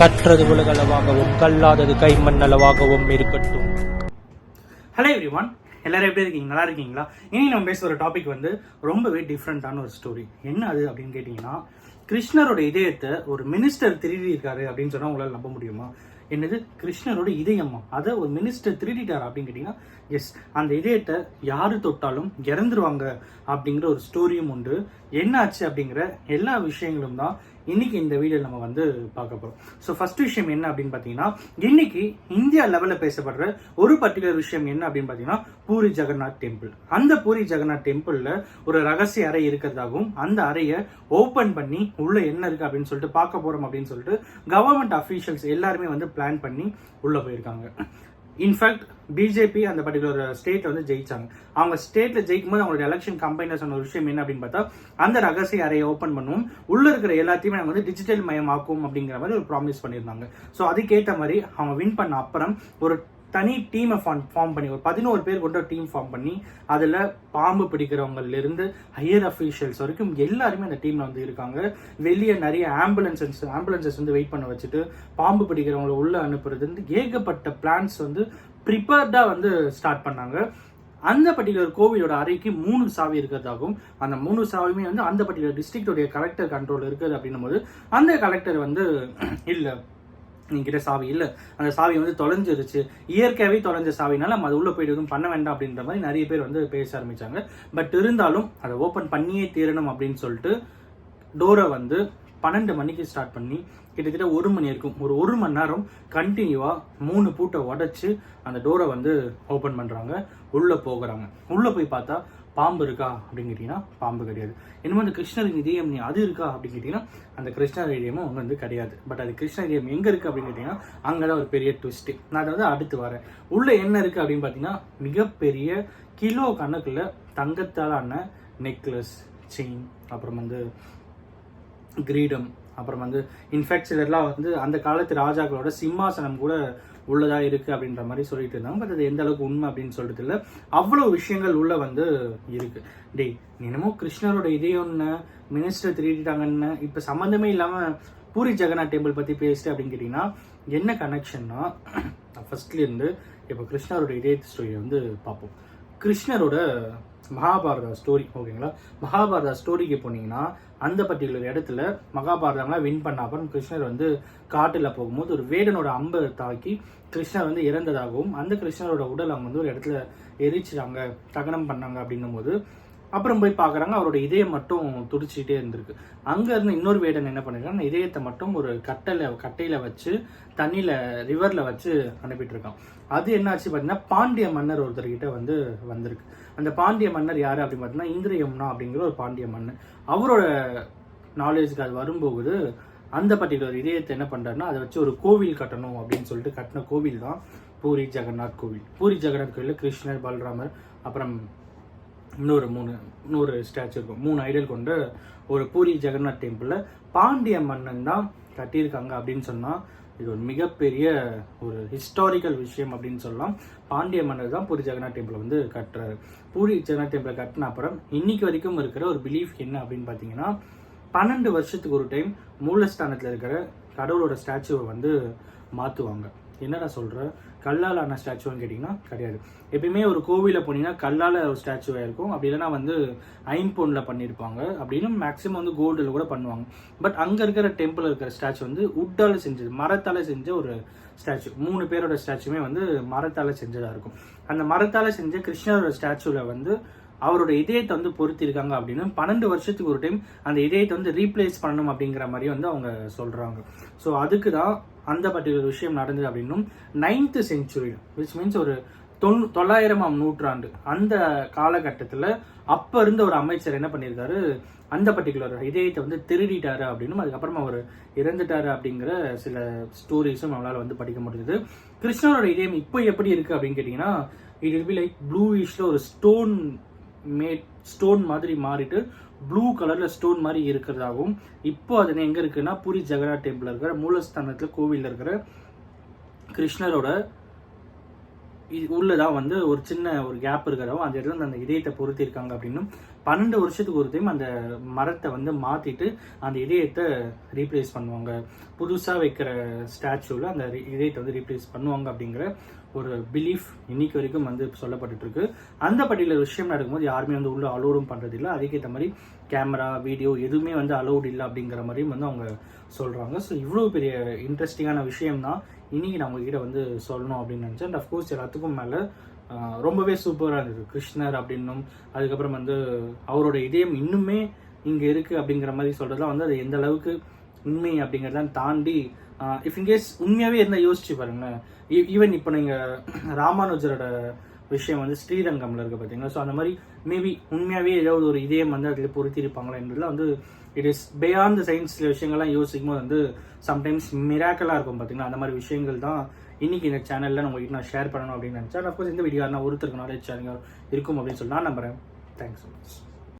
கற்றது உலகளவாகவும் கல்லாதது கைமண்ணளவாகவும் இருக்கட்டும். Hello everyone, எல்லாரும் எப்படி இருக்கீங்க? நல்லா இருக்கீங்களா? இனி நம்ம பேசுகிற டாபிக் வந்து ரொம்பவே டிஃப்ரெண்ட்டான ஒரு ஸ்டோரி. என்ன அது அப்படின்னு கேட்டிங்கன்னா, கிருஷ்ணரோட இதயத்தை ஒரு மினிஸ்டர் திருடி இருக்காரு அப்படின்னு சொன்னால் உங்களால் நம்ப முடியுமா? என்னது, கிருஷ்ணரோட இதயமா? அதை ஒரு மினிஸ்டர் திருடிட்டார் அப்படின்னு கேட்டிங்கன்னா, எஸ், அந்த இதயத்தை யாரு தொட்டாலும் இறந்துருவாங்க அப்படிங்கிற ஒரு ஸ்டோரியும் உண்டு. என்ன ஆச்சு அப்படிங்கிற எல்லா விஷயங்களும் தான் இன்னைக்கு இந்த வீடியோவில் நம்ம வந்து பார்க்க போகிறோம். ஸோ ஃபர்ஸ்ட் விஷயம் என்ன அப்படின்னு பார்த்தீங்கன்னா, இன்னைக்கு இந்தியா லெவலில் பேசப்படுற ஒரு பர்டிகுலர் விஷயம் என்ன அப்படின்னு பார்த்தீங்கன்னா, பூரி ஜெகநாத் டெம்பிள். அந்த பூரி ஜெகநாத் டெம்பிளில் ஒரு ரகசிய அறை இருக்கிறதாகவும், அந்த அறையை ஓப்பன் பண்ணி உள்ள என்ன இருக்கு அப்படின்னு சொல்லிட்டு பார்க்க போறோம் அப்படின்னு சொல்லிட்டு கவர்மெண்ட் அஃபீஷியல்ஸ் எல்லாருமே வந்து பிளான் பண்ணி உள்ள போயிருக்காங்க. இன்ஃபேக்ட் பிஜேபி அந்த பர்டிகுலர் ஸ்டேட்ல வந்து ஜெயிச்சாங்க. அவங்க ஸ்டேட்ல ஜெயிக்கும் போது அவங்களோட எலெக்ஷன் கம்பெனில சொன்ன ஒரு விஷயம் என்ன அப்படின்னு பார்த்தா, அந்த ரகசிய அறையை ஓப்பன் பண்ணுவோம், உள்ள இருக்கிற எல்லாத்தையுமே நாங்கள் வந்து டிஜிட்டல் மயமாக்கும் அப்படிங்கிற மாதிரி ஒரு ப்ராமிஸ் பண்ணியிருந்தாங்க. ஸோ அதுக்கேற்ற மாதிரி அவங்க வின் பண்ண அப்புறம் ஒரு தனி டீமை ஃபார்ம் பண்ணி, ஒரு 11 பேர் கொண்ட டீம் ஃபார்ம் பண்ணி, அதில் பாம்பு பிடிக்கிறவங்கல இருந்து ஹையர் அஃபீஷியல்ஸ் வரைக்கும் எல்லாருமே அந்த டீம்ல வந்து இருக்காங்க. வெளியே நிறைய ஆம்புலன்சஸ் வந்து வெயிட் பண்ண வச்சுட்டு பாம்பு பிடிக்கிறவங்களை உள்ள அனுப்புறது வந்து ஏகப்பட்ட பிளான்ஸ் வந்து ப்ரிப்பேர்டா வந்து ஸ்டார்ட் பண்ணாங்க. அந்த பர்டிகுலர் கோவிலோட அறைக்கு 3 சாவி இருக்கிறதாகவும், அந்த 3 சாவியுமே வந்து அந்த பர்டிகுலர் டிஸ்ட்ரிக்டோடைய கலெக்டர் கண்ட்ரோல் இருக்குது அப்படின்னும் போது, அந்த கலெக்டர் வந்து இல்லை, என்கிட்ட சாவி இல்லை, அந்த சாவி வந்து தொலைஞ்சிருச்சு, இயற்கையாகவே தொலைஞ்ச சாவினால நம்ம அது உள்ள போயிட்டு எதுவும் பண்ண வேண்டாம் அப்படின்ற மாதிரி நிறைய பேர் வந்து பேச ஆரம்பிச்சாங்க. பட் இருந்தாலும் அதை ஓப்பன் பண்ணியே தீரணும் அப்படின்னு சொல்லிட்டு டோரை வந்து 12 மணிக்கு ஸ்டார்ட் பண்ணி கிட்டத்தட்ட 1 மணி இருக்கும். ஒரு 1 மணி நேரம் கண்டினியூவா 3 பூட்டை உடைச்சு அந்த டோரை வந்து ஓப்பன் பண்றாங்க. உள்ள போகிறாங்க. உள்ள போய் பார்த்தா பாம்பு இருக்கா அப்படின்னு கேட்டீங்கன்னா பாம்பு கிடையாது. இன்னும் அந்த கிருஷ்ணரின் இதயம் அது இருக்கா அப்படின்னு கேட்டீங்கன்னா அந்த கிருஷ்ணர் இதயமும் அங்கே வந்து கிடையாது. பட் அது கிருஷ்ணர் இதயம் எங்க இருக்கு அப்படின்னு கேட்டீங்கன்னா அங்கதான் ஒரு பெரிய ட்விஸ்ட். நான் அதை வந்து அடுத்து வரேன். உள்ள என்ன இருக்கு அப்படின்னு பார்த்தீங்கன்னா, மிகப்பெரிய கிலோ கணக்குல தங்கத்தாலான நெக்லஸ், செயின், அப்புறம் வந்து கிரீடம், அப்புறம் வந்து இன்ஃபேக்ட் சிலர்லாம் வந்து அந்த காலத்து ராஜாக்களோட சிம்மாசனம் கூட உள்ளதா இருக்கு அப்படின்ற மாதிரி சொல்லிட்டு இருந்தாங்க. பட் அது எந்த அளவுக்கு உண்மை அப்படின்னு சொல்றது இல்லை. அவ்வளவு விஷயங்கள் உள்ள வந்து இருக்கு. டேய், என்னமோ கிருஷ்ணரோட இதயம்னு மினிஸ்டர் திருடிட்டாங்கன்னு இப்ப சம்மந்தமே இல்லாம பூரி ஜெகநாத் டெம்பிள் பத்தி பேசிட்டு அப்படின்னு கேட்டீங்கன்னா என்ன கனெக்ஷன்னா, ஃபர்ஸ்ட்ல இருந்து இப்போ கிருஷ்ணரோட இதய ஸ்டோரியை வந்து பார்ப்போம். கிருஷ்ணரோட மகாபாரதா ஸ்டோரி, ஓகேங்களா? மகாபாரதா ஸ்டோரிக்கு போனீங்கன்னா அந்த பர்டிகுலர் இடத்துல மகாபாரதம்லாம் வின் பண்ண அப்புறம் கிருஷ்ணர் வந்து காட்டில் போகும்போது ஒரு வேடனோட அம்பை தாக்கி கிருஷ்ணர் வந்து இறந்ததாகவும், அந்த கிருஷ்ணரோட உடல் அவங்க வந்து ஒரு இடத்துல எரிச்சிட்டாங்க, தகனம் பண்ணாங்க அப்படின்னும் போது அப்புறம் போய் பார்க்குறாங்க, அவரோட இதயம் மட்டும் துடிச்சிக்கிட்டே இருந்திருக்கு. அங்கேருந்து இன்னொரு வேடன் என்ன பண்ணிருக்காங்க, இதயத்தை மட்டும் ஒரு கட்டையில வச்சு தண்ணியில் ரிவரில் வச்சு அனுப்பிட்டு இருக்கான். அது என்னாச்சு பார்த்தீங்கன்னா, பாண்டிய மன்னர் ஒருத்தர்கிட்ட வந்து வந்திருக்கு. அந்த பாண்டிய மன்னர் யாரு அப்படின்னு பார்த்தீங்கன்னா இந்திரயம்னா அப்படிங்கிற ஒரு பாண்டிய மன்னர். அவரோட நாலேஜுக்கு அது வரும்போது அந்த பர்டிகுலர் இதயத்தை என்ன பண்ணுறாருன்னா, அதை வச்சு ஒரு கோவில் கட்டணும் அப்படின்னு சொல்லிட்டு கட்டின கோவில் தான் பூரி ஜெகநாத் கோவில். பூரி ஜெகநாத் கோவிலில் கிருஷ்ணர், பலராமர், அப்புறம் இன்னொரு ஸ்டாச்சு இருக்கும். 3 ஐடல் கொண்ட ஒரு பூரி ஜெகநாத் டெம்பிளில் பாண்டிய மன்னன் தான் கட்டியிருக்காங்க அப்படின்னு சொன்னால் இது ஒரு மிகப்பெரிய ஒரு ஹிஸ்டாரிக்கல் விஷயம் அப்படின்னு சொல்லலாம். பாண்டிய மன்னர் தான் பூரி ஜெகநாத் டெம்பிளை வந்து கட்டுறாரு. பூரி ஜெகநாத் டெம்பிளை கட்டின அப்புறம் இன்னைக்கு வரைக்கும் இருக்கிற ஒரு பிலீஃப் என்ன அப்படின்னு பார்த்தீங்கன்னா, 12 வருஷத்துக்கு ஒரு டைம் மூலஸ்தானத்தில் இருக்கிற கடவுளோட ஸ்டாச்சுவை வந்து மாற்றுவாங்க. என்னடா சொல்கிற, கல்லால் ஆன ஸ்டாச்சுன்னு கேட்டிங்கன்னா கிடையாது. எப்பயுமே ஒரு கோவிலில் போனீங்கன்னா கல்லால் ஒரு ஸ்டாச்சுவாக இருக்கும், அப்படி இல்லைன்னா வந்து ஐம்பொன்னில் பண்ணியிருப்பாங்க, அப்படின்னு மேக்ஸிமம் வந்து கோல்டில் கூட பண்ணுவாங்க. பட் அங்கே இருக்கிற டெம்பிள் இருக்கிற ஸ்டாச்சு வந்து உட்டால் செஞ்சது, மரத்தால் செஞ்ச ஒரு ஸ்டாச்சு. 3 பேரோட ஸ்டாச்சுமே வந்து மரத்தால் செஞ்சதாக இருக்கும். அந்த மரத்தால் செஞ்ச கிருஷ்ணரோட ஸ்டாச்சுவில் வந்து அவரோட இதயத்தை வந்து பொருத்திருக்காங்க அப்படின்னு 12 வருஷத்துக்கு ஒரு டைம் அந்த இதயத்தை வந்து ரீப்ளேஸ் பண்ணணும் அப்படிங்கிற மாதிரி வந்து அவங்க சொல்றாங்க. ஸோ அதுக்கு தான் அந்த பர்டிகுலர் விஷயம் நடந்தது அப்படின்னும் 9th century, விச் மீன்ஸ் ஒரு 900ஆம் நூற்றாண்டு அந்த காலகட்டத்தில் அப்போ இருந்த ஒரு அமைச்சர் என்ன பண்ணியிருக்காரு, அந்த பர்டிகுலர் இதயத்தை வந்து திருடிட்டாரு அப்படின்னும், அதுக்கப்புறமா அவர் இறந்துட்டாரு அப்படிங்கிற சில ஸ்டோரிஸும் நம்மளால வந்து படிக்க முடியுது. கிருஷ்ணரோட இதயம் இப்போ எப்படி இருக்கு அப்படின்னு கேட்டிங்கன்னா, இட் வில் பி லைக் ப்ளூயிஷ்ல ஒரு ஸ்டோன் மாதிரி மாறிட்டு ப்ளூ கலர்ல ஸ்டோன் மாதிரி இருக்கிறதாகவும், இப்போ அது எங்க இருக்குன்னா பூரி ஜெகநாத் டெம்பிள் இருக்கிற மூலஸ்தானத்துல கோவில்ல இருக்கிற கிருஷ்ணரோட உள்ளதான் வந்து ஒரு சின்ன ஒரு கேப் இருக்கிறதாவும் அந்த இடத்துல அந்த இதயத்தை பொருத்தி இருக்காங்க அப்படின்னும் 12 வருஷத்துக்கு ஒரு டைம் அந்த மரத்தை வந்து மாற்றிட்டு அந்த இதயத்தை ரீப்ளேஸ் பண்ணுவாங்க. புதுசாக வைக்கிற ஸ்டாச்சுவில் அந்த இதயத்தை வந்து ரீப்ளேஸ் பண்ணுவாங்க அப்படிங்கிற ஒரு பிலீஃப் இன்னைக்கு வரைக்கும் வந்து சொல்லப்பட்டு இருக்கு. அந்த பர்டிகுலர் விஷயம் நடக்கும்போது யாருமே வந்து உள்ள அலோடும் பண்ணுறது இல்லை. அதுக்கேற்ற மாதிரி கேமரா வீடியோ எதுவுமே வந்து அலோடு இல்லை அப்படிங்கிற மாதிரியும் வந்து அவங்க சொல்கிறாங்க. ஸோ இவ்வளோ பெரிய இன்ட்ரெஸ்டிங்கான விஷயம் தான் இன்னைக்கு நான் உங்ககிட்ட வந்து சொல்லணும் அப்படின்னு நினச்சேன். அண்ட் அஃப்கோர்ஸ் எல்லாத்துக்கும் மேலே ரொம்பவே சூப்பராக இருந்தது. கிருஷ்ணர் அப்படின்னும் அதுக்கப்புறம் வந்து அவரோட இதயம் இன்னுமே இங்கே இருக்குது அப்படிங்கிற மாதிரி சொல்கிறதுலாம் வந்து அது எந்த அளவுக்கு உண்மை அப்படிங்கிறதான் தாண்டி இஃப் இன்கேஸ் உண்மையாகவே இருந்தால் யோசிச்சு பாருங்களேன். ஈவன் இப்போ நீங்கள் ராமானுஜரோட விஷயம் வந்து ஸ்ரீரங்கம்ல இருக்குது பார்த்தீங்களா. ஸோ அந்த மாதிரி மேபி உண்மையாகவே ஏதாவது ஒரு இதயம் வந்து அதில் பொருத்திருப்பாங்களா என்றதுலாம் வந்து it is beyond the science. சில விஷயங்கள்லாம் யோசிக்கும் போது வந்து சம்டைம்ஸ் மிராக்கலாக இருக்கும் பார்த்தீங்களா. அந்த மாதிரி விஷயங்கள் தான் இன்னைக்கு இந்த சேனலில் உங்ககிட்ட நான் ஷேர் பண்ணணும் அப்படின்னு நினச்சேன். அஃப்கோர்ஸ் இந்த வீடியோ நான் ஒருத்தருக்கு நாலேஜ் சேனல் இருக்கும் அப்படின்னு சொல்லி நான் நம்புறேன். Thanks so much.